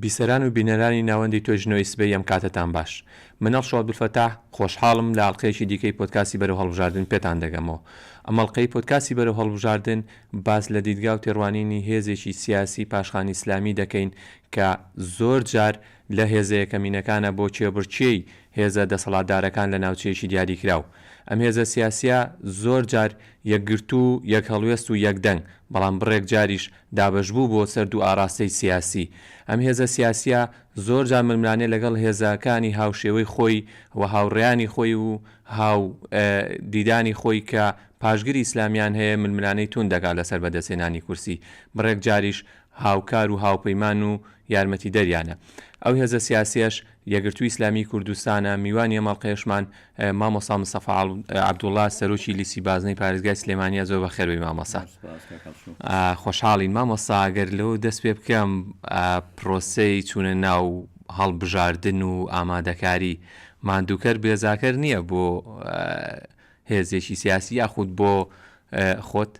بیسەران و بینەرانی ناوەندی توێژنەوەی سبەی ئەم کاتتان باش. منەڵ شۆ عەبدولفەتاح خۆشحاڵم لە ئەڵقەیەکی دیکەی پۆدکاستی بەرەو هەڵبژاردن پێتان دەگەمەوە. ئەم ئەڵقەی پۆدکاستی بەرەو هەڵبژاردن باس لە دیدگا و تێڕوانینی هێزێکی سیاسی پاشخانی ئیسلامی دەکەین کە زۆر جار لە هێزە یەکەمینەکانە بۆ چێبڕچێی هێزە دەسەڵاتدارەکان لە ناوچەیەکی دیاری کراو. ئەم هێزە سیاسیە زۆر جار یەکگرتو یەک هەڵوێست و یەکدەنگ، بەڵام بڕێک جاریش دابەشبوو بۆ سەرد و ئاراستەی سیاسی. ئەم هێزە سیاسیە زۆر جار ململانێ لەگەڵ هێزەکانی هاوشێوەی خۆی و هاوڕێیانی خۆی و هاو دیدانی خۆی کە پاشگیری ئیسلامیان هەیە ململانەی تون دەکات لەسەر بەدەستێنانی کورسی. بڕێک جاریش هاوکار و هاوپەیمان و یارمەتی دەریانە. ئەو هێزە سیاسیەش یەکگرتووی ئیسلامی کوردستانە. میوانی ئەمەڵقەیەشمان مامۆستا مستەفا عەبدوڵڵا سەرۆکی لیسی بازنەی پارێزگای سلێمانیە. زۆر بەخێربێی مامۆستا. خۆشحاڵین مامۆستا. ئەگەر لەوە دەست پێ بکەم پرۆسەی چوونە ناو هەڵبژاردن و ئامادەکاری ماندووکەر بێزاکەر نییە بۆ هێزێکی سیاسی یاخود بۆ خۆت؟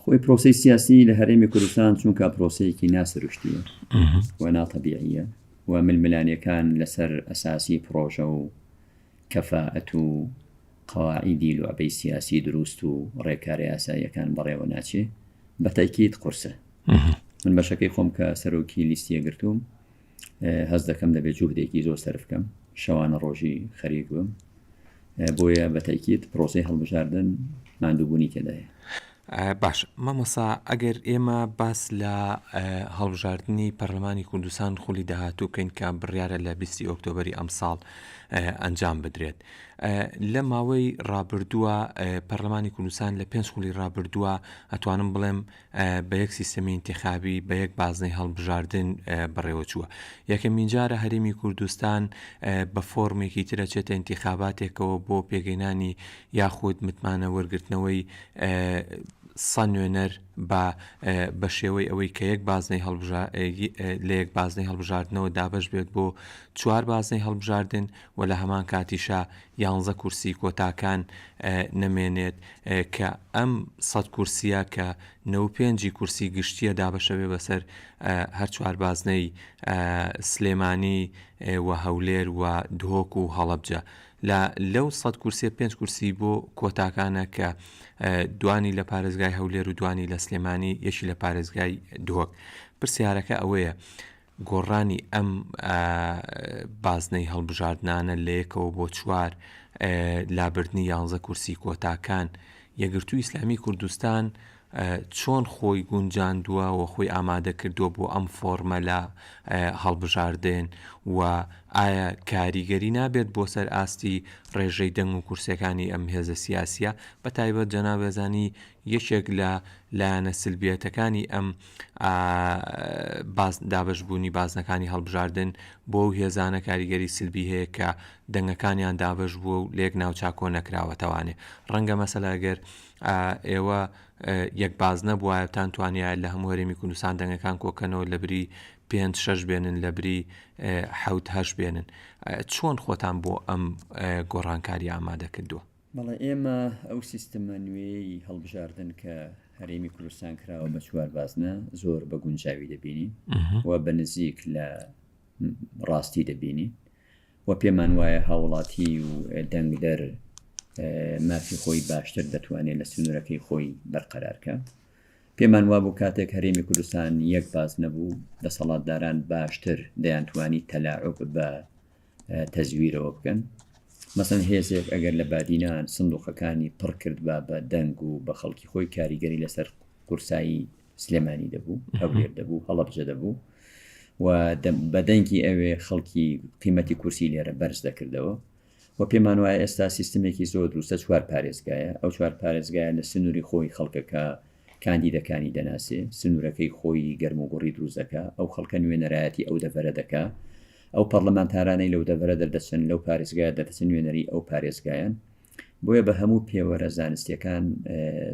خۆی پرۆسەی سیاسی لە هەرێمی کوردستان چونکە پرۆسەیەکی ناسروشتیە و ناتەبیعیە و ململانیەکان لەسەر ئەساسی پرۆژە و کەفاءەت و قەواعیدی لوعبەی سیاسی دروست و ڕێکاری یاساییەکان بەڕێوە ناچێ بە تاکید قورسە. من بەشەکەی خۆم کە سەرۆکی لیستیە گرتووم هەست دەکەم دەبێت جوهدێکی زۆر سەرف بکەم، شەوانە ڕۆژی خەریک بم، بۆیە بە تاکید پرۆسەی هەڵبژاردن ماندووبوونی تێدایە. باش مامۆستا، ئەگەر ئێمە باس لە هەڵبژاردننی پەرلەمانی کوردستان خولی داهاتوو بکەین کە بڕیارە لە 20 ئۆکتۆبەری ئەم ساڵ ئەنجام بدرێت، لە ماوەی ڕابردووە پەرلەمانی کوردستان لە 5 خولی ڕابردووە ئەتوانم بڵێم بە یەک سیستەمی ئینتیخابی بە یەک بازنەی هەڵبژاردن بەڕێوە چووە. یەکەمین جارە هەرێمی کوردستان بە فۆرمێکی ترە چێتە ئینتیخاباتێکەوە بۆ پێگەینانی یاخود متمانە وەرگرتنەوەی سە نوێنەر بە شێوەی ئەوەی کە لە یەک بازنەی هەڵبژاردنەوە دابش بێت بۆ 4 بازنەی هەڵبژاردن و لە هەمان کاتیشە 11 کورسی کۆتاکان نەمێنێت کە ئەم 100 کورسیە کە 95 کورسی گشتیە دابەشەوێ بەسەر هەر 4 بازنەی سلێمانی و هەولێر و دهۆک و هەڵەبجە. لەو 100 کورسیە 5 کورسی بۆ کۆتاکانە کە دوانی لە پارێزگای هەولێر و دوانی لە سلێمانی، یەکی لە پارێزگای دهۆک. پرسیارەکە ئەوەیە گۆڕانی ئەم بازنەی هەڵبژاردنانە لە یەکەوە بۆ 4 لابردنی 11 کورسی کۆتاکان یەکگرتووی ئیسلامی کوردستان چۆن خۆی گونجاندووە و خۆی ئامادە کردووە بۆ ئەم فۆرمەلە هەڵبژاردن و ئایا کاریگەری نابێت بۆ سەر ئاستی ڕێژەی دەنگ و کورسەکانی ئەم هێزە سیاسیە؟ بە تایبەت جەنابێزانی یەکێک لە لایەنە سلبیەتەکانی ئەم دابشبوونی بازنەکانی هەڵبژاردن بۆ هێزانە کاریگەری سلبی هەیە کە دەنگەکانیان دابش بووە و لێک ناوچاکۆ نەکراوەتەوانێ. ڕەنگە مەسەلاگەر ئێوە یەک بازنە بووایەتان توانیایە لە هەموو هەرێمی کوردستان دەنگەکان کۆکەنەوە لە بری 5-6 بێنن، لە بری 7-8 بێنن. چۆن خۆتان بۆ ئەم گۆڕانکاری ئامادە کردووە؟ بەڵێ ئێمە ئەو سیستەمە نوێی هەڵبژاردن کە هەرێمی کوردستان کراوە بە 4 بازنە زۆر بە گونجاوی دەبینی و بە نزیک لە ڕاستی دەبینی و پێمان وایە هاوڵاتی و دەنگدەر مافی خۆی باشتر دەتوانێت لە سنوورەکەی خۆی بەرقەرارکە. پێمان وابوو کاتێک هەرێمی کوردستان یەک باز نەبوو دەسەڵاتداران باشتر دەیانتوانی تەلاعوب بە تەزویرەوە بکەن. مەسەن هێزێک ئەگەر لە بادینان سندوقەکانی پڕ کرد بە دەنگ و بە خەڵکی خۆی کاریگەری لەسەر قورسایی سلێمانی دەبوو، هەولێر دەبوو، هەڵەبجە دەبوو و بە دەنگی ئەوێ خەڵکی قیمەتی کورسی لێرە بەرز دەکردەوە و پێمان وایە ئێستا سیستمێکی زۆر دروستە 4 پارێزگایە. ئەو 4 پارێزگایە لە سنووری خۆی خەڵکەکە کاندیدەکانی دەناسێ، سنوورەکەی خۆی گەرم و گوڕی دروستەکە، ئەو خەڵکە نوێنەرایەتی ئەو دەڤەرە دەکا، ئەو پەرلەمانتارانەی لەو دەڤەرە دەردەچن لەو پارێزگایە دەدەچن نوێنەری ئەو پارێزگایان. بۆیە بە هەموو پێوەرە زانستیەکان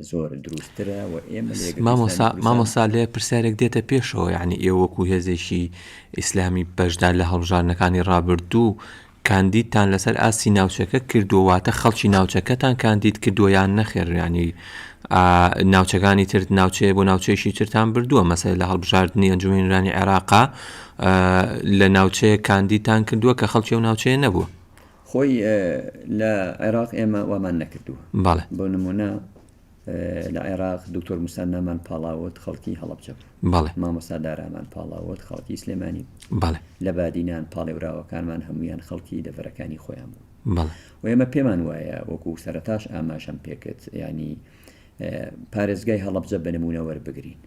زۆر دروسترە و ئێمە مامۆستا لێ پرسیارێک دێتە پێشەوە، یعنی ئێوە وەکو هێزێکی ئیسلامی بەشدار لە هەڵبژاردنەکانی ڕابردوو کاندیدتان لەسەر ئاسی ناوچەکە کردوواتە خەڵکی ناوچەکەتان کاندید کردوویان نەخێر ینی ناوچەکانی تر ناوچەیە بۆ ناوچەیەشی ترتان بردووە مەسەر لە هەڵبژاردننی ئەنجومێنرانی عێراقا لە ناوچەیە کاندیدتان کردووە کە خەڵکی و ناوچەیە نەبووە خۆی لە عێراق ئێمە وامان نەکردووە بەڵێ بۆ نمونە لە عێراق دکتۆر موسانامان پاڵاوت خەڵکی هەڵەبجە بەڵێ مامۆستا دارامان پاڵاوت خەڵکی سلێمانی بەڵێ لە بادینان پاڵێوراوەکانمان هەمویان خەڵکی دەڤەرەکانی خۆیان بوو بەڵێ و ئێمە پێمان وایە وەکو سەرەتاش ئاماژەم پێکرد ینی پارێزگای هەڵەبجە بنمونە وەربگرین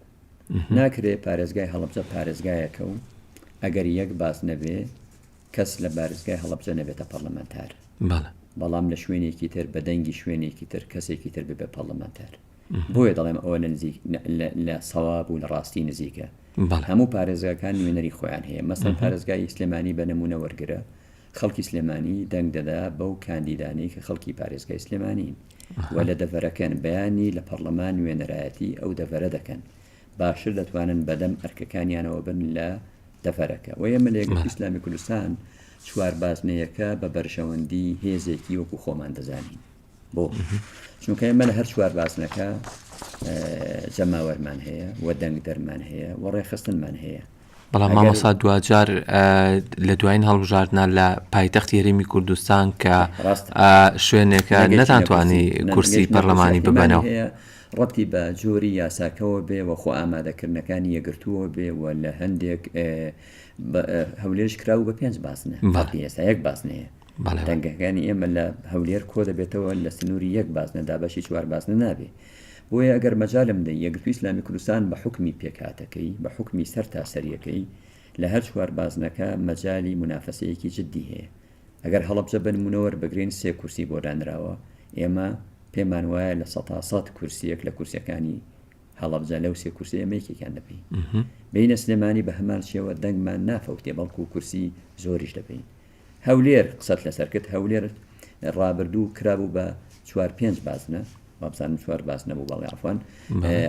ناکرێت پارێزگای هەڵەبجە پارێزگایەکە و ئەگەر یەک باس نەبێ کەس لە پارێزگای هەڵەبجە نەبێتە پەرلەمانتار بەڵام لە شوێنێکی تر بە دەنگی شوێنێکی تر کەسێکی تر ببێ پەرلەمانتار بۆیە دەڵێم ئەوە لە سەواب و لە ڕاستی نزیکە هەموو پارێزگاکان نوێنەری خۆیان هەیە مەسەڵەن پارێزگای سلێمانی بە نمونە وەرگرە خەڵکی سلێمانی دەنگ دەدا بەو کاندیدانی کە خەڵکی پارێزگای سلێمانین و لە دەڤەرەکەن بەیانی لە پەرلەمان نوێنەرایەتی ئەو دەڤەرە دەکەن باشتر دەتوانن بەدەم ئەرکەکانیانەوە بن لە دەڤەرەکە و ئێمە لە یەکگرتووی ئیسلامی کوردستان چوار بازنەیەکە بە بەرژەوەندی هێزێکی وەکو خۆمان دەزانین بۆ چونکە ئێمە لە هەر چوار بازنەکە جەماوەرمان هەیە و دەنگ دەرمان هەیە و ڕێخستنمان هەیە بەڵام مامۆستا دوجار لە دوایین هەڵبژاردنە لە پایتەختی هەرێمی کوردستان کە شوێنێکە نەتانتوانی کورسی پەرلەمانی ببەنەوە ڕەتی بە جۆری یاساکەوە بێ و خۆ ئامادەکردنەکانی یەگرتووە بێ و لە هەندێک هەولێرش کراوە بە 5 باسنە ئێستا یەک باسنەیە دەنگەکانی ئێمە لە هەولێر کۆ دەبێتەوە لە سنووری یەک باسنەدا بەشی چوار باسنە نابێ بۆیە ئەگەر مەجالم دەی یەکگرتووی ئیسلامی کوردستان بە حکمی پێکاتەکەی بە حکمی سەر تاسەریەکەی لە هەر چوار بازنەکە مەجالی منافەسەیەکی جددی هەیە ئەگەر هەڵەبجە بنمونەوە بگرین 3 کورسی بۆ دانراوە ئێمە پێمان وایە لە 100 کورسیەک لە کورسەکانی هەڵەبجە لەو 3 کورسی ئەمەیەکێکیان دەپەین بینە سلێمانی بە هەمان شێوە دەنگمان نافەوتێ بەڵکو کورسی زۆریش دەپەین هەولێر قسەت لەسەر کرد هەولێر ڕابردوو کرابوو بە 4-5 بازنە وابزانم 4 باس نەبوو بەڵێ عەفوان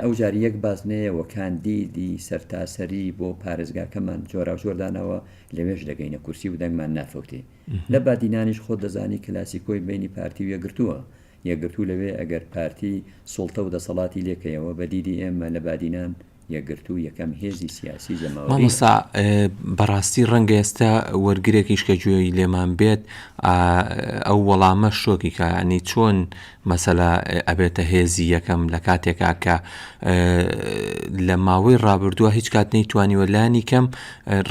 ئەو جاری یەک بازنەیە و کاندیدی سەرتاسەری بۆ پارێزگاکەمان جۆرا جۆردانەوە لەوێش دەگەینە کورسی و دەنگمان نافەوتێ لە بادینانیش خۆ دەزانی کلاسیکۆی بینی پارتی و یەکگرتووە یەکگرتوو لەوێ ئەگەر پارتی سوڵتە و دەسەڵاتی لێکەیەوە بە دیدی ئێمە لە بادینان یەکگرتوو یەکەم هێزی سیاسی جەماوەری مامۆستا بەڕاستی ڕەنگە ئێستا وەرگرێکیش کە گوێی لێمان بێت ئەو وەڵامە شۆکی کە ینی چۆن مەسەلە ئەبێتە هێزی یەکەم لە کاتێکا کە لە ماوەی ڕابردووە هیچ کات نەیتوانیوە لانی کەم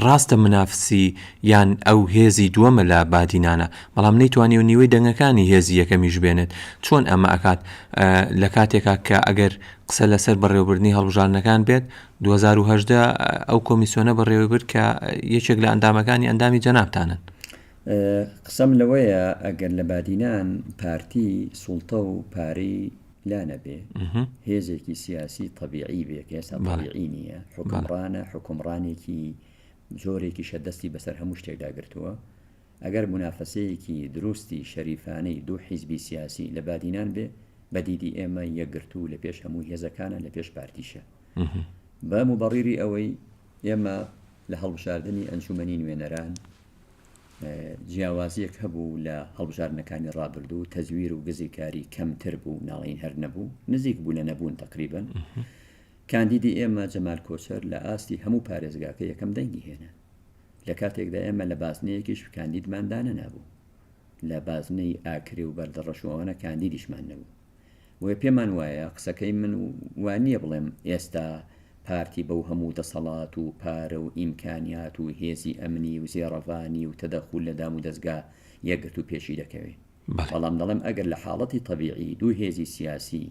ڕاستە منافسی یان ئەو هێزی دووەمە لە بادینانە بەڵام نەیتوانی و نیوەی دەنگەکانی هێزی یەکەمیش بێنێت چۆن ئەمە ئەکات لە کاتێکا کە ئەگەر قسە لەسەر بەڕێوەبردننی هەڵبژاردنەکان بێت 2010 ئەو کۆمیسیۆنە بەڕێوە برد کە یەکێک لە ئەندامەکانی ئەندامی جەنابتانن قسەم لەوەیە ئەگەر لە بادینان پارتی سوڵتە و پارەی لا نەبێ هێزێکی سیاسی طبیعی بێ کە ئێستا طبیعی نییە حکومڕانە حکومڕانێکی جۆرێکی شەدەستی بەسەر هەموو شتێکدا گرتووە ئەگەر منافەسەیەکی دروستی شەریفانەی دوو حیزبی سیاسی لە بادینان بێ بەدیدی ئێمە یەکگرتوو لە پێش هەموو هێزەکانە لە پێش پارتیشە بە مبەڕیری ئەوەی ئێمە لە هەڵبژاردننی ئەنجومەنی نوێنەران جیاوازیەک هەبوو لە هەڵبژاردنەکانی ڕابردوو تەزویر و گزی کاری کەمتر بوو ناڵین هەر نەبوو نزیک بوو لە نەبوون تقریبن کاندیدی ئێمە جەمال کۆچەر لە ئاستی هەموو پارێزگاکە یەکەم دەنگی هێنا لە کاتێکدا ئێمە لە بازنەیەکیش کاندیدماندانە نابوو لە بازنەی ئاکری و بەردەڕەشەوەنە کاندیدیشمان نەبوو وێ پێمان وایە قسەکەی من وانییە بڵێم ئێستا پارتی بەو هەموو دەسەڵات و پارە و ئیمکانیات و هێزی ئەمنی و زێڕەڤانی و تەدەخول لە دام و دەستگا یەکگرت و پێشی دەکەوێت بەڵام دەڵێم ئەگەر لە حاڵەتی طبیعی دوو هێزی سیاسی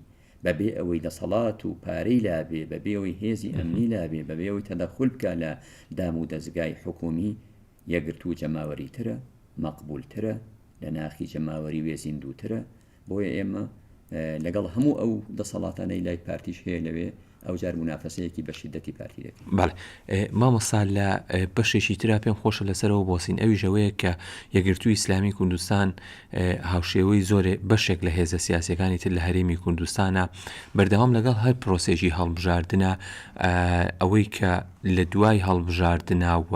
بەبێ ئەوەی دەسەڵات و پارەی لابێ بەبێ ئەوەی هێزی ئەمنی لابێ بەبێ ئەوەی تەدەخول بکە لە دام و دەستگای حکومی یەکگرت و جەماوەری ترە مەقبولترە لە ناخی جەماوەری وێ زیندووترە بۆیە ئێمە لەگەڵ هەموو ئەو دەسەڵاتانەی لای پارتیش هەیە لەوێ ئەو جار منافسەیەکی بە شیدەتی پارتی دەکەین. بەڵێ مامۆستا لە بەشێکی ترا پێم خۆشە لەسەرەوە بۆسین ئەوی ژەوەیە کە یەکگرتووی ئیسلامی کوردستان هاوشێوەی زۆرێ بەشێک لە هێزە سیاسەکانی تر لە هەرێمی کوردستانە بەردەوام لەگەڵ هەر پرۆسێژی هەڵبژاردنە ئەوەی کە لە دوای هەڵبژاردنە و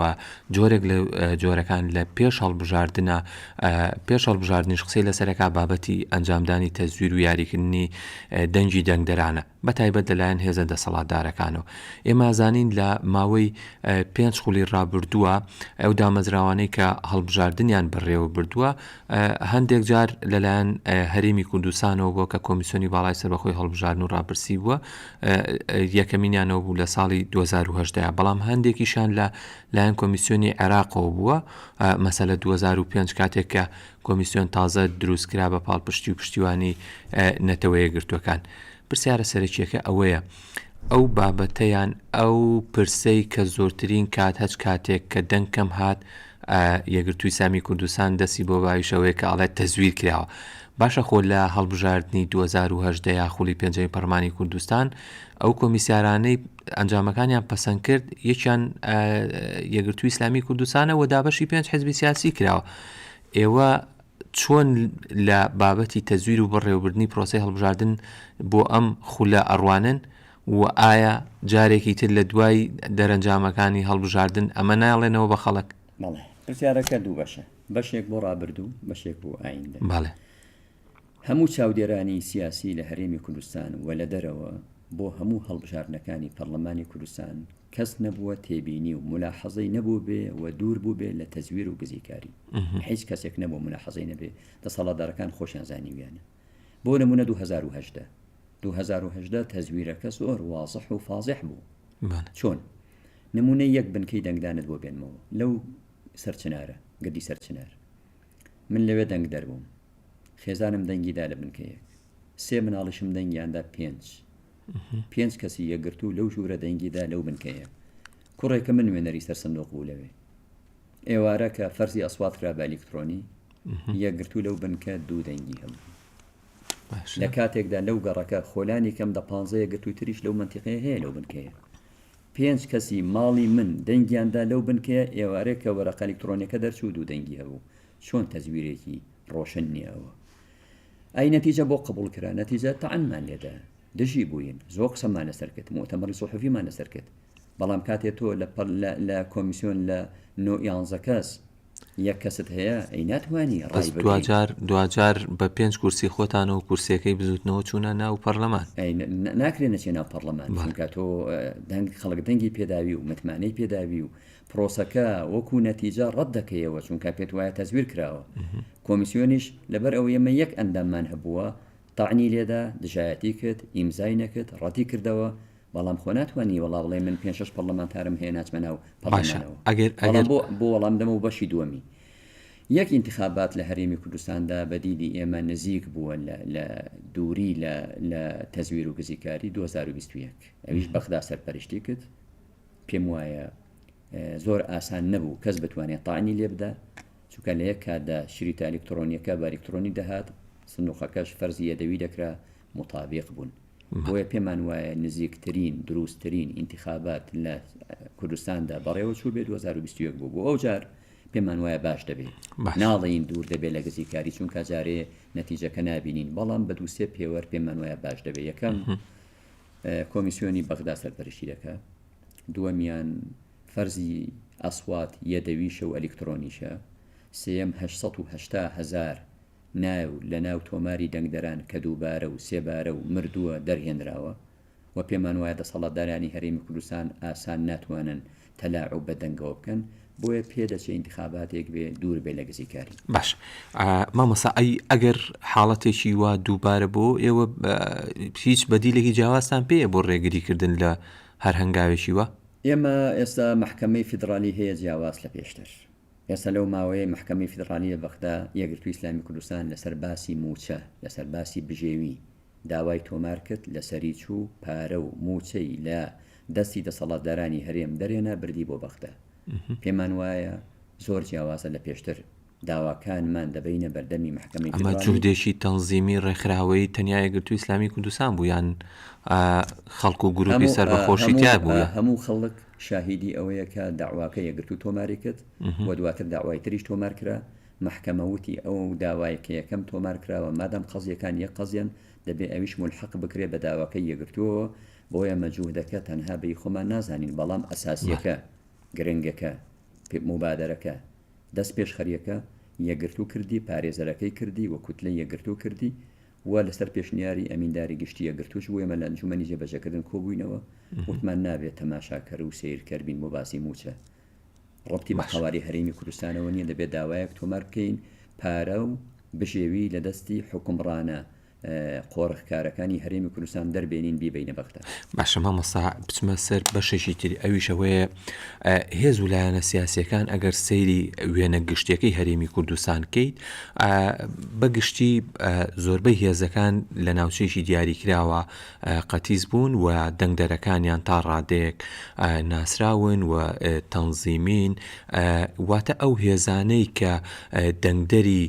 جۆرێک لە جۆرەکان لە پێش هەڵبژاردنە پێش هەڵبژاردنیش قسەی لەسەرەکە بابەتی ئەنجامدانی تەزویر و یاریکردنی دەنگی دەنگدەرانە بەتایبەت لەلایەن هێزە دەسەڵاتدارەکانەوە. ئێمە زانین لە ماوەی 5 خولی ڕابردووە ئەو دامەزراوانەی کە هەڵبژاردنیان بەڕێوە بردووە هەندێک جار لەلایەن هەرێمی کوردستانەوە بۆ کە کۆمیسیۆنی باڵای سەربەخۆی هەڵبژاردن و ڕاپرسی بووە یەکەمینیانەوە بوو لە ساڵی 2010 بەڵام هەندێکیشان لە لایەن کۆمیسیۆنی عێراقەوە بووە مەسەلە 2005 کاتێک کە کۆمیسیۆن تازە دروستکرا بە پاڵپشتی و پشتیوانی نەتەوە یەکگرتووەکان. پرسیارە سەرەکیەکە ئەوەیە ئەو بابەتەیان ئەو پرسەی کە زۆرترین کات هەچ کاتێک کە دەنگکەم هات یەکگرتووی ئیسلامی کوردستان دەستی بۆ باویشەوەی کە ئاڵێت تەزویر کراوە. باشە خۆ لە هەڵبژاردننی 2010 یا خولی پێنجەمی پەرلەمانی کوردستان ئەو کۆمیسیارانەی ئەنجامەکانیان پەسەند کرد یەکیان یەکگرتووی ئیسلامی کوردستانە و دابەشی 5 حیزبی سیاسی کراوە. ئێوە چۆن لە بابەتی تەزویر و بەڕێوەبردننی پرۆسەی هەڵبژاردن بۆ ئەم خولە ئەڕوانن و ئایا جارێکی تر لە دوای دەرەنجامەکانی هەڵبژاردن ئەمە ناڵێنەوە بە خەڵک؟ بەڵێ پرسیارەکە دوو بەشە، بەشێک بۆ ڕابردوو بەشێک بۆ ئایندە. بەڵێ هەموو چاودێرانی سیاسی لە هەرێمی کوردستان و لە دەرەوە بۆ هەموو هەڵبژاردنەکانی پەرلەمانی کوردستان کەس نەبووە تێبینی و ملاحەزەی نەبوو بێ و دوور بوو بێ لە تەزویر و گزیکاری. هیچ کەسێک نەبوو ملاحەزەی نەبێ دەسەڵاتدارەکان خۆشیان زانیویانە. بۆ نمونە 2010 تەزویرەکە زۆر واضح و فازح بوو. چۆن نمونەی یەک بنکەی دەنگدانت بۆ بێنمەوە لەو سەرچنارە گردی سەرچنار من لەوێ دەنگ دەربووم خێزانم دەنگیدا لە بنکەیەک 3 مناڵشم دەنگیاندا 5 کەسی یەکگرتوو لەو ژوورە دەنگیدا لەو بنکەیە کوڕێکە من وێنەری سەر سندوق بوو لەوێ ئێوارە کە فەرزی ئەسوات کرا بە ئەلکترۆنی یەکگرتوو لەو بنکە 2 دەنگی هەبوو. لە کاتێکدا لەو گەڕەکە خۆلانی کەم دە 15 یەکگرتووی تریش لەو منتیقەیە هەیە لەو بنکەیە 5 کەسی ماڵی من دەنگیاندا لەو بنکەیە ئێوارەیە کە وەرەقە ئەلکترۆنیەکە دەرچوو 2 دەنگی هەبوو. چۆن تەزویرێکی ڕۆشن نییەوە؟ ئەی نەتیجە بۆ قبول کرا نەتیجە تەعنمان لێدا دژی بووین زۆر قسەمان لەسەر کرد مؤتەمەری سوحوفیمان لەسەر کرد بەڵام کاتێ تۆ لە کۆمیسیۆن لە 11 کەس یەک کەست هەیە ئەی ناتوانی ڕای دوجار بە 5 کورسی خۆتانە و کورسەکەی بزوتنەوە چوونە ناو پەرلەمان ناکرێت نەچێ ناو پەرلەمان چونکە تۆ خەڵک دەنگی پێداوی و متمانەی پێداوی و پرۆسەکە وەکو نەتیجە ڕەت دەکەیەوە چونکە پێت وایە تەزویر کراوە. کۆمیسیۆنیش لەبەر ئەو ئێمە یەک ئەنداممان هەبووە تاعنی لێدا دژایەتی کرد ئیمزای نەکرد ڕەتی کردەوە بەڵام خۆ ناتوانانی وەڵا بڵێ من 5 پەرلەمانتارم هەیە ناچمە ناو پەرلەمانەوە بۆ وەڵام دەمە و بەشی دووەمی. یەک انتخابات لە هەرێمی کوردستاندا بەدیدی ئێمە نزیک بووە لە دووری لە تەزویر و گزیکاری 2021 ئەویش بەغدا سەرپەرشتی کرد پێم وایە زۆر ئاسان نەبوو کەس بتوانێت تاعنی لێ بدە چونکە لە یەک کاتدا شریتە ئەلکترۆنیەکە بە ئەلکترۆنی دەهات سندوقەکەش فەرزی یەدەوی دەکرا مطابق بوون. بۆیە پێمان وایە نزیکترین دروستترین انتخابات لە کوردستاندا بەڕێوە چوو بێ 2021 بوو ئەو جار پێمان وایە باش دەبێت ناڵین دوور دەبێت لە گزیکاری چونکە جارێ نەتیجەکە نبینین بەڵام بە 2-3 پێوەەر پێمان وایە باش دەبێت. یەکەم کۆمیسیۆنی بەغدا سەرپەرشتی دەکە دووەمیان فەرزی ئەسوات یەدەویشە و ئەلکترۆنیشە سێم 880,000 ناو لە ناو تۆماری دەنگدەران کە دووبارە و سێبارە و مردووە دەرهێنراوە و پێمان وایە دەسەڵاتدارانی هەرێمی کوردستان ئاسان ناتوانن تەلاعوب بە دەنگەوە بکەن بۆیە پێدەچێت انتخاباتێک بێ دوور بێ لە گزیکاری. باش مامۆستا ئەگەر حاڵەتێکی وا دووبارە بۆ ئێوە هیچ بەدیلێکی جیاوازتان پێیە بۆ ڕێگریکردن لە هەر هەنگاوێکی وە؟ ئێمە ئێستا محکەمەی فیدرالی هەیە جیاواز لە پێشتر ئێستا لەو ماوەیە محکەمەی فیدرالی لە بەغدا یەکگرتووی ئیسلامی کوردستان لەسەر باسی موچە لەسەر باسی بژێوی داوای تۆمار کرد لەسەری چوو پارە و موچەی لە دەستی دەسەڵاتدارانی هەرێم دەرێنە بردی بۆ بەغدا. پێمان وایە زۆر جیاوازە لە پێشتر داواکانمان دەبینە بەردەمی محکەمەی ئەمە فیدرالی. جوودێکی تەنزیمی ڕێکخراوەی تەنیا یەکگرتووی ئیسلامی کوردستان بوو یان خەڵک و گروپی سربەخۆشی تیا بوو؟ هەموو خەڵک شاهیدی ئەوەیە کە داواکە یەکگرتوو تۆماری کرد و دواتر داوای تریش تۆمار کرا. محکەمە وتی ئەو داوای کە یەکەم تۆمار کراوە مادام قەزیەکان یەک قەزیان دەبێ ئەویش ملحق بکرێ بە داواکەی یەکگرتووە. بۆیە مەجوودەکە تەنها بەی خۆمان نازانین، بەڵام ئەساسیەکە گرنگەکە مبادرەکە دەست پێشخەریەکە یەکگرتوو کردی، پارێزەرەکەی کردی وە کوتلە یەکگرتوو کردی و لەسەر پێشنیاری ئەمینداری گشتی یەکگرتووش بوو. ئێمە لە ئەنجومەنی جێبەجێکردن کۆبووینەوە، وتمان نابێت تەماشاکەر و سیرکەر بین بۆ باسی موچە. ڕۆبتی بە قەواری هەرێمی کوردستانەوە نییە، دەبێت داوایەک تۆمار بکەین پارە و بژێوی لە دەستی حکومڕانە قۆڕخکارەکانی هەرێمی کوردستان دەربێنین بیبینە بەختە. باشە مامۆستا بچمە سەر بەشێکی تری ئەویشەوەیە هێز و لایەنە سیاسیەکان ئەگەر سەیری وێنە گشتیەکەی هەرێمی کوردستان کەیت بەگشتی زۆربەی هێزەکان لە ناوچەیەکی دیاریکراوە قەتیز بوون و دەنگدەرەکانیان تا ڕادەیەک ناسراون و تەنزیمین، واتە ئەو هێزانەی کە دەنگدەری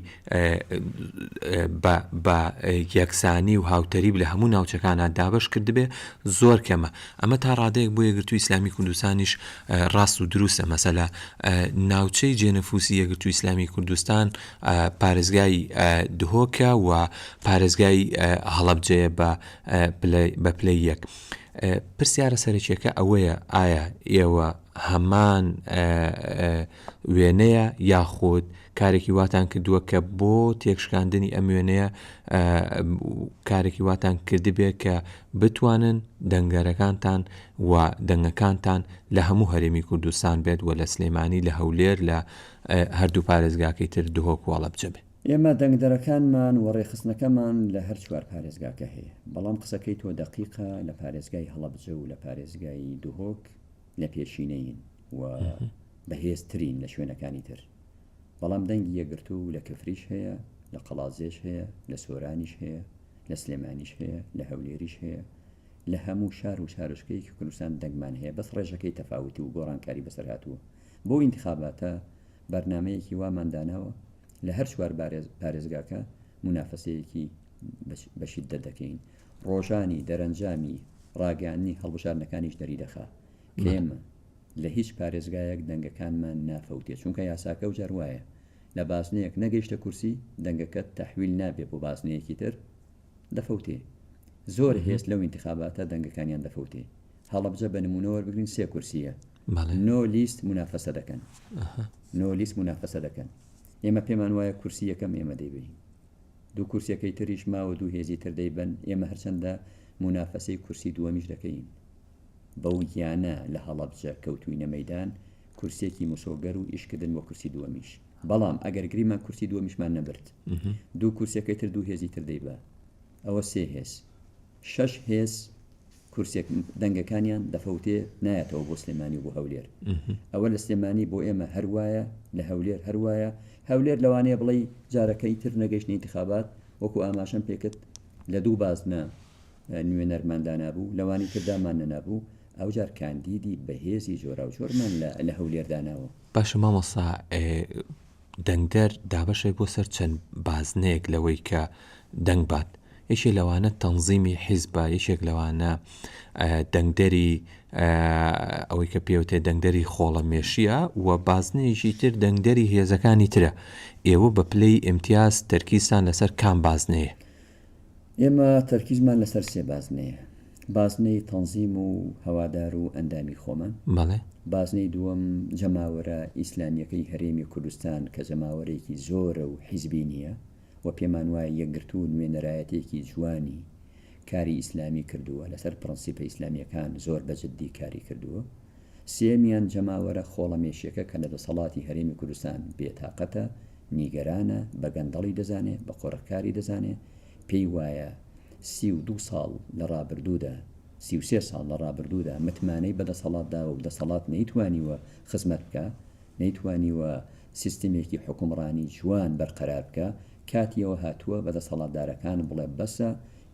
بە یەکسانی و هاوتەریب لە هەموو ناوچەکانە دابش کردبێ زۆر کەمە. ئەمە تا ڕادەیەک بۆ یەکگرتووی ئیسلامی کوردستانیش ڕاست و دروستە. مەسەلا ناوچەی جێنەفوسی یەکگرتووی ئیسلامی کوردستان پارێزگای دهۆکە و پارێزگای هەڵەبجەیە بە پلەی یەک. پرسیارە سەرەکیەکە ئەوەیە ئایا ئێوە هەمان وێنەیە یاخود کارێکی واتان کردووە کە بۆ تێکشکاندنی ئەم وێنەیە کارێکی واتان کردبێ کە بتوانن دەنگەرەکانتان و دەنگەکانتان لە هەموو هەرێمی کوردستان بێت و لە سلێمانی لە هەولێر لە هەردوو پارێزگاکەی تر دهۆک و هەڵەبجە بێت؟ ئێمە دەنگدەرەکانمان و ڕێخستنەکەمان لە هەر چوار پارێزگاکە هەیە، بەڵام قسەکەی تۆ دەقیقە لە پارێزگای هەڵەبجە و لە پارێزگای دهۆک لە پێشینەین و بەهێزترین لە شوێنەکانی تر. بەڵام دەنگی یەکگرتوو لە کفریش هەیە، لە قەڵازێش هەیە، لە سۆرانیش هەیە، لە سلێمانیش هەیە، لە هەولێریش هەیە، لە هەموو شار و شارشکەیەکی کوردستان دەنگمان هەیە، بەس ڕێژەکەی تەفاوتی و گۆڕانکاری بەسەر هاتووە. بۆ ئینتیخاباتە بەرنامەیەکی وامانداناوە لە هەر چوار پارێزگاکە منافەسەیەکی بەشیددە دەکەین، ڕۆژانی دەرەنجامی ڕاگەیاندنی هەڵبژاردنەکانیش دەری دەخا کە ئێمە لە هیچ پارێزگایەک دەنگەکانمان نافەوتێ، چونکە یاساکە و جەروایە لە بازنەیەک نەگەیشتە کورسی دەنگەکەت تەحویل نابێ بۆ بازنەیەکی تر دەفەوتێ. زۆر هێست لەو ئینتیخاباتە دەنگەکانیان دەفەوتێ. هەڵەبجە بە نمونەوە بگرین 3 کورسیە، نۆ لیست منافەسە دەکەن، نۆ لیست منافەسە دەکەن. ئێمە پێمان وایە کورسی یەکەم ئێمە دەیبین، دوو کورسیەکەی تریش ماوە دوو هێزی تر دەیبن، ئێمە هەرچەندە منافەسەی کورسی دووەمیش دەکەین. بەو یانە لە هەڵەبجە کەوتوینە مەیدان کورسێکی مسۆگەر و ئیشکردن بۆ کورسی دووەمیش. بەڵام ئەگەر گریمان کورسی دووەمیشمان نەبرد، دوو کورسەکەی تر دوو هێزی تر دەیبە، ئەوە 3 هێز 6 هێز کورسێک دەنگەکانیان دەفەوتێ نایەتەوە بۆ سلێمانی و بۆ هەولێر. ئەوە لە سلێمانی بۆ ئێمە هەروایە، لە هەولێر هەروایە. هەولێر لەوانەیە بڵێ جارەکەی تر نەگەیشتنی ئینتیخابات وەکو ئاماشەم پێکرد لە دوو بازنە نوێنەرماندا نبوو، لەوانی تردامان نەنابوو، ئەو جار کاندیدی بەهێزی جۆرا و جۆرمان لە هەولێرداناوە. باشە مامۆستا دەنگدەر دابەشێک بۆ سەر چەند بازنەیەک لەوەی کە دەنگ بات. یەکێک لەوانە تەنزیمی حیزبە، یەکێک لەوانە دەنگدەری ئەوەی کە پێوتێ دەنگدەری خۆڵەمێشیە و بازنەیەکی تر دەنگدەری هێزەکانی ترە. ئێوە بە پلەی ئیمتیاز تەرکیزتان لەسەر کام بازنەیە؟ ئێمە تەرکیزمان لەسەر 3 بازنەیە. بازنەی تەنزیم و هەوادار و ئەندامی خۆمان. بەڵێ. بازنەی دووەم جەماوەرە ئیسلامیەکەی هەرێمی کوردستان کە جەماوەرێکی زۆرە و حیزبی نییە و پێمان وایە یەکگرتوو نوێنەرایەتێکی جوانی کاری ئیسلامی کردووە، لەسەر پرەنسیپە ئیسلامیەکان زۆر بەجددی کاری کردووە. سێمیان جەماوەرە خۆڵەمێشیەکە کە لە دەسەڵاتی هەرێمی کوردستان بێتاقەتە، نیگەرانە، بە گەندەڵی دەزانێت، بە قۆڕەکاری دەزانێت، پێی وایە 32 ساڵ لە ڕابردوودا 33 ساڵ لە ڕابردوودا متمانەی بەدەسەڵاتداوە و دەسەڵات نەیتوانیوە خزمەت بکە، نەیتوانیوە سیستمێکی حکومڕانی جوان بەرقەرار بکە. کاتیەوە هاتووە بەدەسەڵاتدارەکان بڵێ بەسە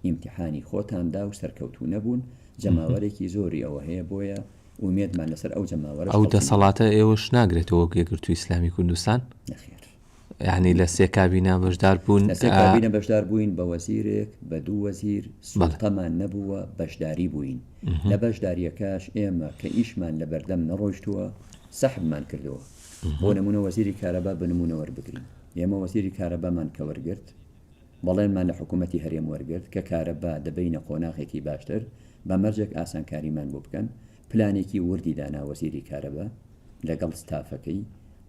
ئیمتیحانی خۆتاندا و سەرکەوتوو نەبوون. جەماوەرێکی زۆری ئەوە هەیە، بۆیە ئومێدمان لەسەر ئەو جەماوەرە. ئەو دەسەڵاتە ئێوەش ناگرێتەوە یەکگرتووی ئیسلامی کوردستان؟ نەخێر. یعنی لە سێ کابینە بەشدار بوون لە سێ کابینە بەشدار بووین بە وەزیرێک بە دوو وەزیر سوڵتەمان نەبووە بەشداری بووین لە بەشداریەکەش ئێمە کە ئیشمان لە بەردەم نەڕۆیشتووە سەحبمان کردەوە بۆ نمونە وەزیری کارەبا بنمونە وەربگرین ئێمە وەزیری کارەبامان کە وەرگرت بەڵێنمان لە حکوومەتی هەرێم وەرگرت کە کارەبا دەبینە قۆناغێکی باشتر بە مەرجێک ئاسانکاریمان بۆ بکەن پلانێکی وردی دانا وەزیری کارەبا لەگەڵ ستافەکەی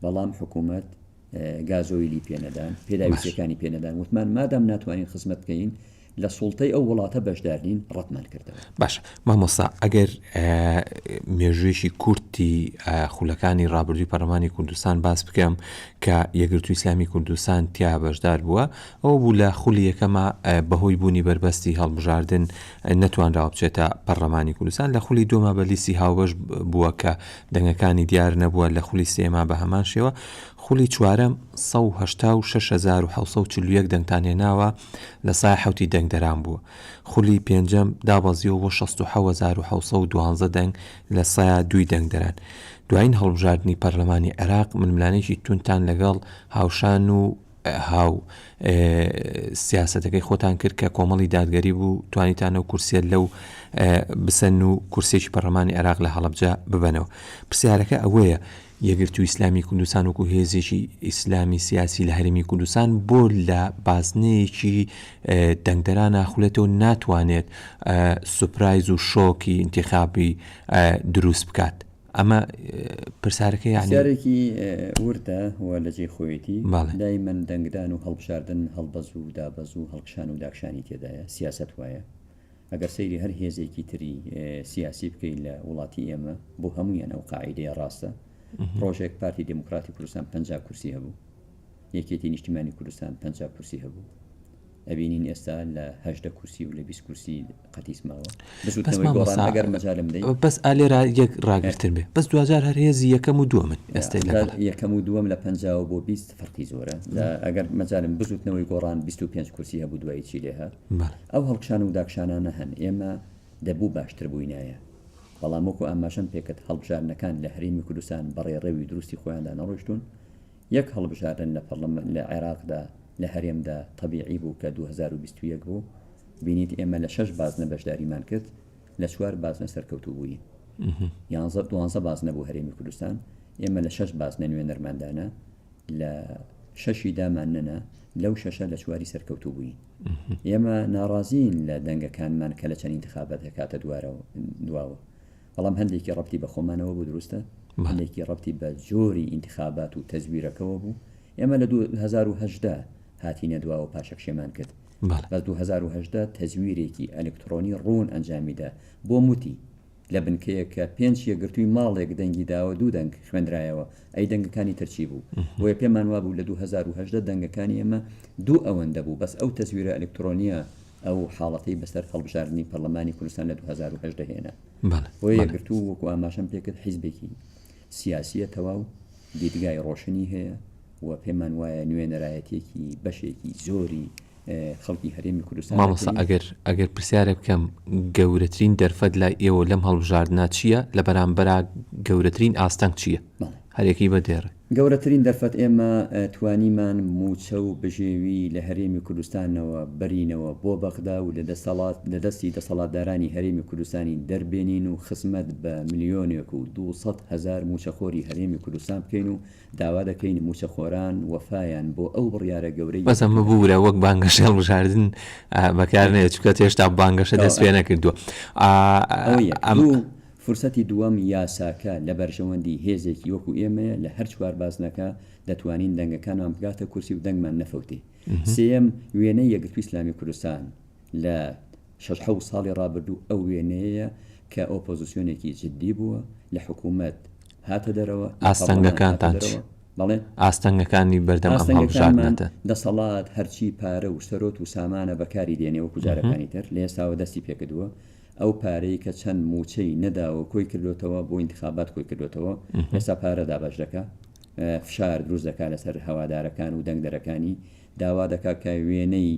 بەڵام حکوومەت گازۆیلی پێنەدان پێداویستەکانی پێنەدان وتمان مادام ناتوانین خزمەت بکەین لە سوڵتەی ئەو وڵاتە بەشدارین ڕەتمان کردەوە. باش مامۆستا ئەگەر مێژوێشی کورتی خولەکانی ڕابردووی پەرلەمانی کوردستان باس بکەم کە یەکگرتووی ئیسلامی کوردستان تیا بەشدار بووە ئەوە بوو لە خولی یەکەمە بەهۆی بوونی بربەستی هەڵبژاردن نەتوانراوە بچێتە پەرلەمانی کوردستان لە خولی دووەمە بە لیستی هاوبەش بووە کە دەنگەکانی دیار نەبووە لە خولی سێمە بە هەمان شێوە خولی چوارەم 186,741 دەنگتانێناوە لە سای حوتی دەنگدەران بووە خولی پێنجەم دابەزیەوە بۆ 67,712 دەنگ لە سایە دوی دەنگدەران دوایین هەڵبژاردننی پەرلەمانی عێراق ململانێکی تونتان لەگەڵ هاوشان و هاو سیاسەتەکەی خۆتان کرد کە کۆمەڵی دادگەری بوو توانیتانە و کورسێت لەو بسەن و کورسێکی پەرلەمانی عێراق لە هەڵەبجە ببەنەوە پرسیارەکە ئەوەیە یەکگرتووی ئیسلامی کوردستان وەکو هێزێکی ئیسلامی سیاسی لە هەرێمی کوردستان بۆ لە بازنەیەکی دەنگدەران ناخولێتەوە ناتوانێت سوپرایز و شۆکی ئینتیخابی دروست بکات ئەمە پرسیارەکە یعنیارێکی وردە و لەجێ خۆیەتی دایمەن دەنگدان و هەڵبژاردن هەڵبەز و دابەز و هەڵکشان و داکشانی تێدایە سیاست وایە ئەگەر سەیری هەر هێزێکی تری سیاسی بکەین لە وڵاتی ئێمە بۆ هەمویان ئەو قاعیدەیە ڕاستە پرۆژێک پارتی دموکراتی کوردستان 50 کورسی هەبوو یەکێتی نیشتیمانی کوردستان 50 کورسی هەبوو ئەبینین ئێستا لە 18 کورسی و لە 20 کورسی قەتیسماوە ئەگەر مەجالم دەی بەس ئالێرا یەک ڕاگرتر بێ بەس 2000 هەر هێزی یەکەم و دووەمن ئێستا یەکەم و دووەم لە 50 بۆ 20 فەرقی زۆرە ئەگەر مەجالم بزوتنەوەی گۆڕان 25 کورسی هەبوو دوایی چی لێ هات ئەو هەڵکشان و داکشانانە هەن ئێمە دەبوو باشتر بووینایە بەڵام وەکو ئاماژەم پێکرد هەڵبژاردنەکان لە هەرێمی کوردستان بەڕێڕەوی دروستی خۆیاندا نەڕۆشتون یەک هەڵبژاردن لە عێراقدا لە هەرێمدا تەبیعی بوو کە 2021 بوو بینیت ئێمە لە 6 بازنە بەشداریمان کرد لە 4 بازنە سەرکەوتوو بووین 11 بازنە بوو هەرێمی کوردستان ئێمە لە 6 بازنە نوێنەرماندانە لە 6 داماننە لەو 6 لە 4 سەرکەوتوو بووین ئێمە ناڕازین لە دەنگەکانمان کە لە چەند ئینتیخابات هەکاتە دواوە بەڵام هەندێکی ڕەبتی بە خۆمانەوە بوو دروستە هەندێکی ڕەبتی بە جۆری ئینتیخابات و تەزویرەکەەوە بوو ئێمە لە 2018 هاتینە دواوە پاشە شێمان کرد بە 2018 تەزویرێکی ئەلکترۆنی ڕوون ئەنجامیدا بۆ موتی لە بنکەیە کە 5 یەکگرتووی ماڵێک دەنگی داوە 2 دەنگ خوێندرایەوە ئەی دەنگەکانی تەرچی بوو بۆیە پێمان وا بوو لە 2018 دەنگەکانی ئێمە 2 ئەوەندە بوو بەس ئەو تەزویرە ئەلکترۆنیە ئەو حاڵەتی بەسەر هەڵبژاردننی پەرلەمانی کوردستان لە 2018 هێنا بۆ یەکگرتوو وەکو ئاماژەم پێکرد حیزبێکی سیاسیە تەواو دیدگای ڕۆشنی هەیە و پێمان وایە نوێنەرایەتێکی بەشێکی زۆری خەڵکی هەرێمی کوردستان مامۆستا ئەگەر پرسیارە بکەم گەورەترین دەرفەت لای ئێوە لەم هەڵبژاردنە چییە لە بەرامبەرا گەورەترین ئاستەنگ چییە هەرێکی بەدێڕ گەورەترین دەرفەت ئێمە توانیمان موچە و بژێوی لە هەرێمی کوردستانەوە بەرینەوە بۆ بەغدا و لە دەستی دەسەڵاتدارانی هەرێمی کوردستانی دەربێنین و خزمەت بە 1,200,000 موچەخۆری هەرێمی کوردستان بکەین و داوا دەکەین موچەخۆران وەفایان بۆ ئەو بڕیارە گەورەی بەسەمە بوورە وەک بانگەشە هەڵبژاردن بەکارنێت چکە هێشتا بانگەشە دەست پێ نەکردووە فرسەتی دووەم یاساکە لە بەرژەوەندی هێزێکی وەکو ئێمەیە لە هەر 4 بازنەکە دەتوانین دەنگەکانمان بگاتە کورسی و دەنگمان نەفەوتی سێم وێنەی یەکگرتووی ئیسلامی کوردستان لە 6 ساڵی ڕابردوو ئەو وێنەیە کە ئۆپۆزیسیۆنێکی جددی بووە لە حکوومەت هاتە دەرەوە ئاستەنگەکانتان بەڵێ ئاستەنگەکانی بەردەم هەڵبژاردنەتە دەسەڵات هەرچی پارە و سەرۆت و سامانە بەکاری دێنێ وەکو جارەکانی تر لە ئێستاوە دەستی پێکردووە ئەو پارەی کە چەند موچەی نەداوە کۆی کردوتەوە بۆ ئینتیخابات کۆی کردوتەوە ئێستا پارە دابش دەکە فشار دروست دەکات لەسەر هەوادارەکان و دەنگدەرەکانی داوا دەکات کە وێنەی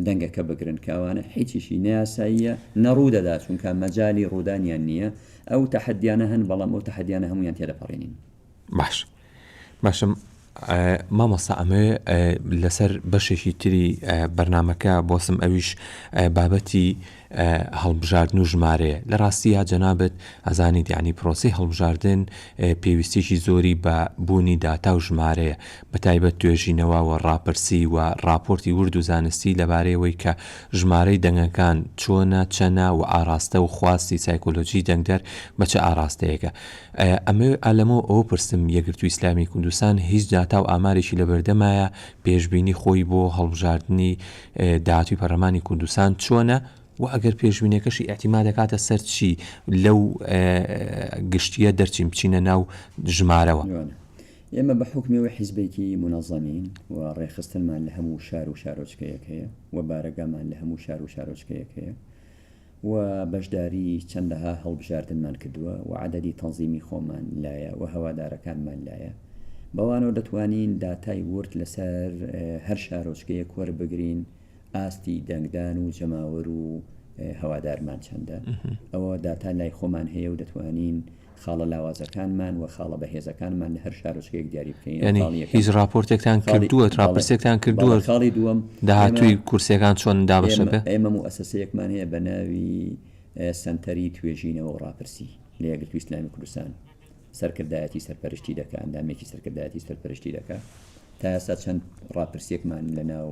دەنگەکە بگرن کاوانە هیچیشی نەیاساییە نەڕوو دەدا چونکە مەجای ڕوودانیان نییە ئەو تەحەدیانە هەن بەڵام ئەو تەحەدیانە هەمویان تێدەپەڕێنین باشم مامۆستا ئەمە لەسەر بەشێکی تری بەرنامەکە بۆسم ئەویش بابەتی هەڵبژاردن و ژمارەیە لە ڕاستیە جەنابەت ئەزانیت یعنی پرۆسی هەڵبژاردن پێویستیشی زۆری بە بوونی داتا و ژمارەیە بەتایبەت توێژینەوە و ڕاپرسی و راپۆرتی ورد و زانستی لەبارەیەوەی کە ژمارەی دەنگەکان چۆنە چەنە و ئاراستە و خواستی سایکۆلۆژی دەنگدەر بە چه ئاراستەیەکە ئەمە ئالەمەوە ئەوە پرسم یەکگرتووی ئیسلامی کوردستان هیچ داتا و ئامارێکی لەبەردەمایە پێشبینی خۆی بۆ هەڵبژاردننی داهاتووی پەرلەمانی کوردستان چۆنە و ئەگەر پێشبینەکەشی ئەحتیما دەکاتە سەر چی لەو گشتیە دەرچین بچینە ناو ژمارەوە ئێمە بە حکمەوەی حیزبێکی منەظەمین و ڕێخستنمان لە هەموو شار و شارۆچکەیەک هەیە و بارەگامان لە هەموو شار و شارۆچکەیەک هەیە و بەشداری چەندەها هەڵبژاردنمان کردووە و عەدەدی تەنزیمی خۆمان لایە و هەوادارەکانمان لایە بەوانەوە دەتوانین داتای ورد لەسەر هەر شارۆچکەیە وەربگرین ئاستی دەنگدان و جەماوەر و هەوادارمان چەندە ئەوە داتا لای خۆمان هەیە و دەتوانین خاڵە لاوازەکانمان و خاڵە بەهێزەکانمان لە هەر شارۆچکەیەک دیاری بکەین ینی هیچ راپۆرتێکتان کردووە راپرسێکتان کردووە خاڵی دووەم داهاتووی کورسەکان چۆن دابەشە بێ ئێمە مؤسسەیەکمان هەیە بە ناوی سنتەری توێژینەوە و ڕاپرسی لە یەکگرتووی ئیسلامی کوردستان سەرکردایەتی سەرپەرشتی دەکات ئەندامێکی سەرکردایەتی سەرپەرشتی دەکات تا ئێستا چەند ڕاپرسێکمان لە ناو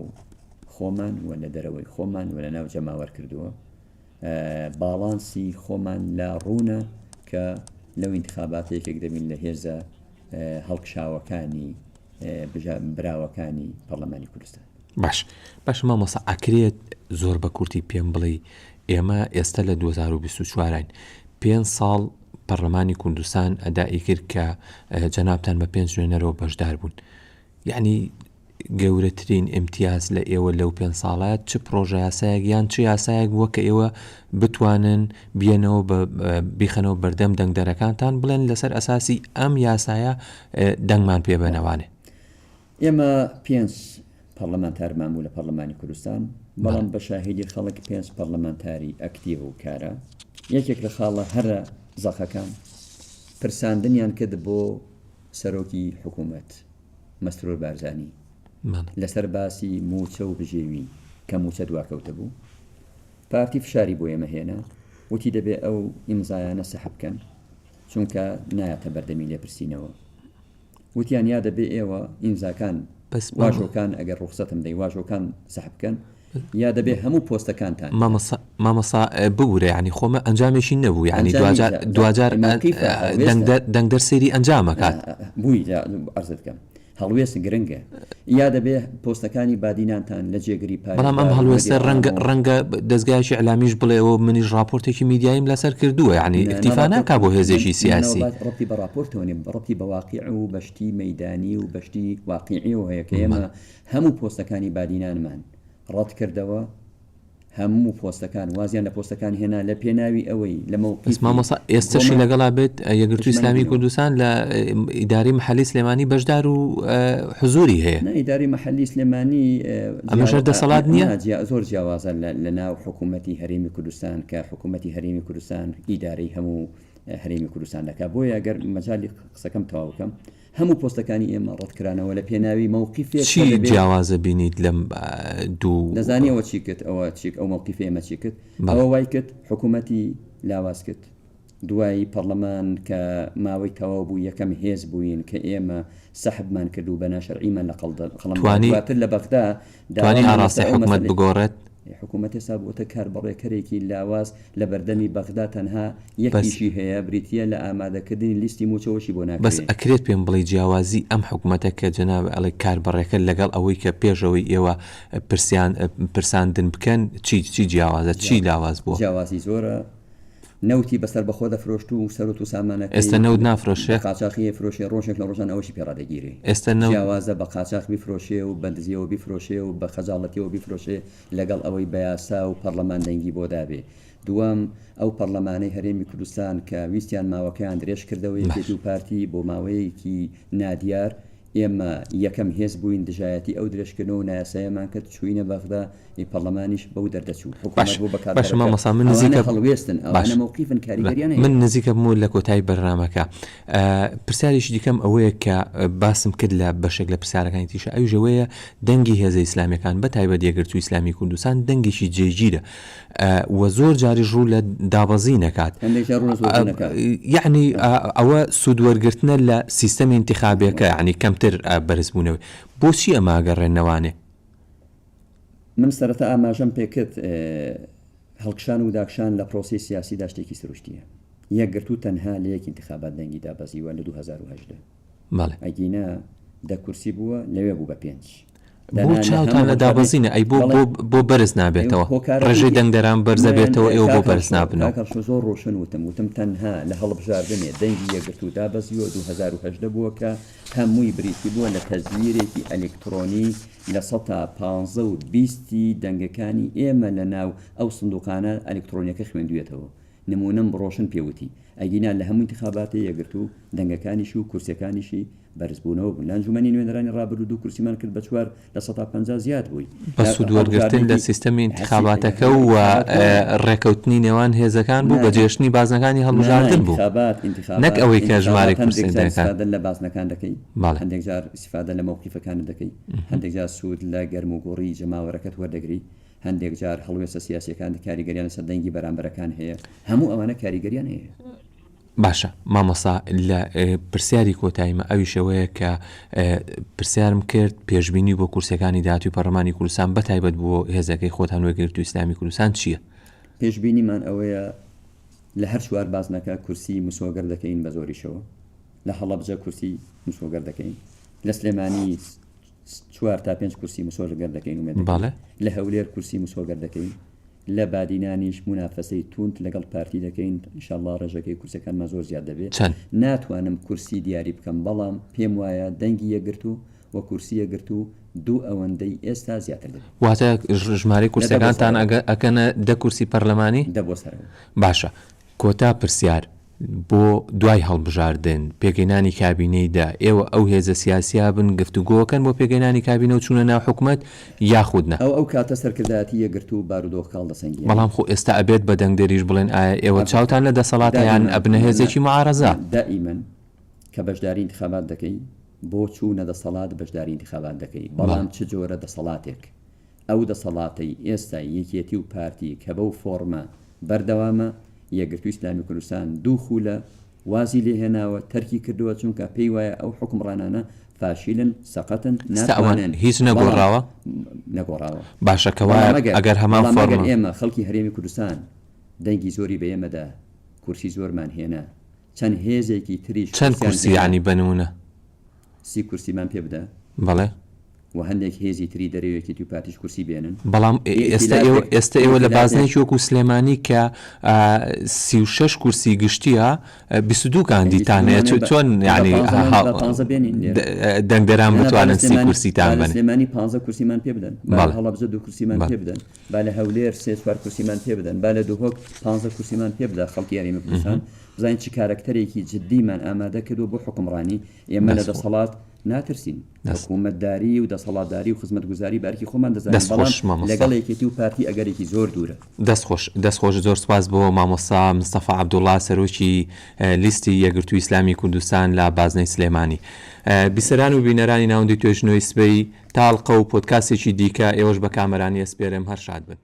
خۆمان و لە دەرەوەی خۆمان و لە ناو جەماوەر کردووە باڵانسی خۆمان لا ڕوونە کە لەو انتخاباتێکێک دەبین لە هێزە هەڵکشاوەکانی براوەکانی پەرلەمانی کوردستان باش مامۆستا ئەکرێت زۆر بە کورتی پێم بڵێ ئێمە ئێستا لە 2024 5 ساڵ پەرلەمانی کوردستان ئەدای کرد کە جەنابتان بە 5 نوێنەرەوە بەشدار بوون یعنی گەورەترین ئیمتیاز لە ئێوە لەو 5 ساڵات چ پرۆژە یاسایەک یان چ یاسایەک بووە کە ئێوە بتوانن بێنەوە بیخەنەوە بەردەم دەنگدەرەکانتان بڵێن لەسەر ئەساسی ئەم یاسایە دەنگمان پێ بەنەوانێ ئێمە 5 پەرلەمانتارمان بوو لە پەرلەمانی کوردستان بەڵام بە شاهیدی خەڵک 5 پەرلەمانتاری ئەکتیڤ و کارە یەکێک لە خاڵە هەرە زەخەکان پرساندنیان کرد بۆ سەرۆکی حکوومەت مەسرور بارزانی لەسەر باسی موچە و بژێوی کە موچە دواکەوتە بوو پارتی فشاری بۆ ئێمە هێنا وتی دەبێ ئەو ئیمزایانە سەحب بکەن چونکە نایەتە بەردەمی لێپرسینەوە وتیان یا دەبێ ئێوە ئیمزاکان واژۆکان ئەگەر ڕوخسەتم دەی واژۆکان سەحب بکەن یا دەبێ هەموو پۆستەکانتان مامەسا ببوورە ینی خۆمە ئەنجامێکی نەبوو ینی دوجار دەنگدەر سێری ئەنجامەکات بووی ئەرزت بکەم هەڵوێست گرنگە یا دەبێ پۆستەکانی بادینانتان لە جێگری پای بەڵام ئەم هەڵوێستە ڕەنگە دەستگایکی ئەلامیش بڵێەوە منیش راپۆرتێکی میدیایم لەسەر کردووە ینی ئیتیفا ناکا بۆ هێزێکی سیاسی ڕەتی بە راپۆرتەوە ڕەتی بە واقیع و بەشتی مەیدانی و بەشتی واقیعی و هەیە کە ئێمە هەموو پۆستەکانی بادینانمان ڕەت کردەوە هەموو پۆستەکان وازیان لە پۆستەکان هێنا لە پێناوی ئەوەی لە مامۆستا ئێستاشی لەگەڵا بێت یەکگرتووی ئیسلامی کوردستان لە ئیداری مەحەلی سلێمانی بەشدار و حزوری هەیە ئیداری مەحەلی سلێمانی ئەمەشەر دەسەڵات نییە زۆر جیاوازە لە ناو حکوومەتی هەرێمی کوردستان کە حکوومەتی هەرێمی کوردستان ئیدارەی هەموو هەرێمی کوردستان دەکات بۆیە ئەگەر مەجالی قسەکەم تەواو بکەم هەموو پۆستەکانی ئێمە ڕەتکرانەوە لە پێناوی مووقیفێک چی جیاوازە بینیت لەم دوو دەزانیەوە چی کرد ئەوە چیک ئەو مووقیفە ئێمە چی کرد ئەوە وای کرد حکوومەتی لاواز کرد دوای پەرلەمان کە ماوەی تەواو بوو یەکەم هێز بووین کە ئێمە سەحبمان کرد و بە ناشەرعیمان لە قەڵەمواتر لە بەغدا توانی ئاراستی حکوومەت بگۆڕێت حکوومەتی سابووتە کاربڕێکەرێکی لاواز لە بەردەمی بەغدا تەنها یەکیشی هەیە بریتە لە ئامادەکردنی لیستی موچەوەشی بۆ ناکرێت بەس ئەکرێت پێم بڵێ جیاوازی ئەم حکوومەتە کە جەناب ئەڵێ کاربڕێکە لەگەڵ ئەوەی کە پێشەوەی ئێوە پرساندن بکەن چی جیاوازە چی لاواز بووە جیاوازی زۆرە نەوتی بەسەر بەخۆ دەفرۆشت و سەرۆت و سامانەکە ئێستا نەوت نافرۆشێ قاچاقی فرۆشێ ڕۆژێک لە ڕۆژان ئەوەشی پێڕادەگیری ئێستا جیاوازە بە قاچاق بیفرۆشێ و بەندزیەوە بیفرۆشێ و بە خەجاڵەتیەوە بیفرۆشێ لەگەڵ ئەوەی بەیاسا و پەرلەمان دەنگی بۆ دابێ دووەم ئەو پەرلەمانەی هەرێمی کوردستان کە ویستیان ماوەکەیان درێژ کردەوە یەکێتی و پارتی بۆ ماوەیەکی نادیار ئێمە یەکەم هێز بووین دژایەتی ئەو درێژکردنەوە نایاسایەمان کرد چوینە بەغدا پەرلەمانیش بەو دەردەچوو حکوومەت بوو باش مامۆستا من نزیکە هەڵوێستن ئەوانە موقیفن کاریگەریان من نزیکە بوو لە کۆتایی بەرنامەکە پرسیاریشی دیکەم ئەوەیە کە باسم کرد لە بەشێک لە پرسیارەکانی تیشە ئەو ژەوەیە دەنگی هێزە ئیسلامیەکان بە تایبەت یەکگرتووی ئیسلامی کوردستان دەنگێکی جێگیرە و زۆر جاری ڕوو لە دابەزی نەکات یعنی ئەوە سوودوەرگرتنە لە سیستەمی انتخابیەکە یعنی کەمتر بەرزبوونەوەی بۆچی ئەمە گەڕێنەوانێ من سەرەتا ئاماژەم پێکرد هەڵکشان و داکشان لە پرۆسی سیاسیدا شتێکی سروشتیە یەکگرتوو تەنها لە یەک انتخابات دەنگی دابەزیوە لە 2010 ئەگینا دە کورسی بووە لەوێ بوو بە 5 بۆ چاوتان لە دابەزینە ئەی بۆ بەرز نابێتەوە ڕێژەی دەنگدەران بەرزە بێتەوە ئێوە بۆ بەرز نابنەوە زۆر ڕۆشن وتم تەنها لە هەڵبژاردنێ دەنگی یەکگرتوو دابەزیوە 2010 بووە کە هەمووی بریتی بووە لە تەزویرێکی ئەلکترۆنی لە 120 دەنگەکانی ئێمە لە ناو ئەو سندوقانە ئەلکترۆنیەکە خوێندوێتەوە نمونەم ڕۆشن پێوتی ئەگینا لە هەموو انتخاباتی یەکگرتوو دەنگەکانیشی و کورسەکانیشی بەرزبوونەوە بوون لە ئەنجومەنی نوێنەرانی ڕابردوو 2 کورسیمان کرد بە 4 لە 150 زیاد بووی بە سوودوەرگرتن لە سیستەمی انتخاباتەکە و ڕێکەوتنی نێوان هێزەکان بوو بە جێشتنی بازنەکانی هەڵبژاردن بوو نەک ئەوەی کە ژمارە کورسەکان لە بازنەکان دەکەی هەندێک جار استیفادە لە موقیفەکان دەکەی هەندێک جار سوود لە گەرم و گۆڕی جەماوەرەکەت وەردەگری هەندێک جار هەڵوێستە سیاسیەکان کاریگەریان سەر دەنگی بەرامبەرەکان هەیە هەموو ئەوانە کاریگەریان هەیە باشە مامۆستا لە پرسیاری کۆتاییمە ئەویشەوەیە کە پرسیارم کرد پێشبینی بۆ کورسەکانی داهاتووی پەرلەمانی کوردستان بەتایبەت بۆ هێزەکەی خۆتان وەرگرتووی ئیسلامی کوردستان چییە؟ پێشبینیمان ئەوەیە لە هەر چوار بازنەکە کورسی مسۆگەر دەکەین بە زۆریشەوە لە هەڵەبجە کورسی مسۆگەر دەکەین لە سلێمانی 4 تا 5 کورسی مسۆگەر دەکەین باڵێ لە هەولێر کورسی مسۆگەر دەکەین لە بادینانیش منافەسەی توند لەگەڵ پارتی دەکەین ئینشاءالله ڕێژەکەی کورسەکانمان زۆر زیاد دەبێت ناتوانم کورسی دیاری بکەم بەڵام پێم وایە دەنگی یەکگرتوو و کورسی یەکگرتوو دوو ئەوەندەی ئێستا زیاتر دەبێت واتە ژمارەی کورسەکانتان ئەکەنە 10 کورسی پەرلەمانی دەبۆ سەرەوە باشە کۆتا پرسیار بۆ دوای هەڵبژاردن پێگەینانی کابینەیدا ئێوە ئەو هێزە سیاسیا بن گفتوگۆکەن بۆ پێگەینانی کابینە و چوونە ناو حکومەت یاخودنە ئەو کاتە سەرکردایەتی یەکگرتوو بارودۆخ کاڵ دەسەنگی بەڵام خۆ ئێستا ئەبێت بە دەنگدەریش بڵێن ئایا ئێوە چاوتان لە دەسەڵاتیان ئەبنە هێزێکی معارەزە دائیمەن کە بەشداری انتخابات دەکەی بۆ چوونە دەسەڵات بەشداری انتخابات دەکەی بەڵام چ جۆرە دەسەڵاتێک ئەو دەسەڵاتی ئێستا یەکێتی و پارتی کە بەو فۆرمە بەردەوامە یەکگرتووی ئیسلامی کوردستان دوو خولە وازی لێ هێناوە تەرکی کردووە چونکە پێی وایە ئەو حکمڕانانە فاشیلن سەقەتن ناتوانن هیچ نەگۆڕاوە باشەکەوە ئەگەر هەمان فۆرمە ئێمە خەڵکی هەرێمی کوردستان دەنگی زۆری بە ئێمەدا کورسی زۆرمان هێنا چەند هێزێکی تریش چەند کورسی یعنی بنمونە 30 کورسیمان پێ بدە بەڵێ و هەندێک هێزی تری دەرەوێکی تو پارتیش کورسی بێنن بەڵام ئێستا ئێوە لە بازنێکی وەکو سلێمانی کە 36 کورسی گشتیە 22 کاندیدانەیە چۆن یعنی دەنگدەران بتوانن 30 کورسیتان بن سلێمانی 15 کورسیمان پێ بدەن با هەڵەبجە 2 کورسیمان پێ بدەن با لە هەولێر 3-4 کورسیمان پێ بدەن با لە دووهۆک 15 کورسیمان پێ بدە خەڵکی یاریمە کوردستان بزانین چی کارکتەرێکی جدیمان ئامادە کردو بۆ حکمڕانی ئێمە لە دەسەڵات ناترسین حکوومەتداری و دەسەڵاتداری و خزمەتگوزاری بارکی خۆمان دەزانین بەڵام لەگەڵ یەکێتی و پارتی ئەگەرێکی زۆر دوورە دەستخۆش زۆر سپاس بۆ مامۆستا مستەفا عەبدوڵڵا سەرۆکی لیستی یەکگرتووی ئیسلامی کوردستان لە بازنەی سلێمانی بیسەران و بینەرانی ناوەندی توێژنەوەی سبەی تاڵقە و پۆدکاسێکی دیکە ئێوەش بە کامەرانی ئەسپێرم هەر شاد بن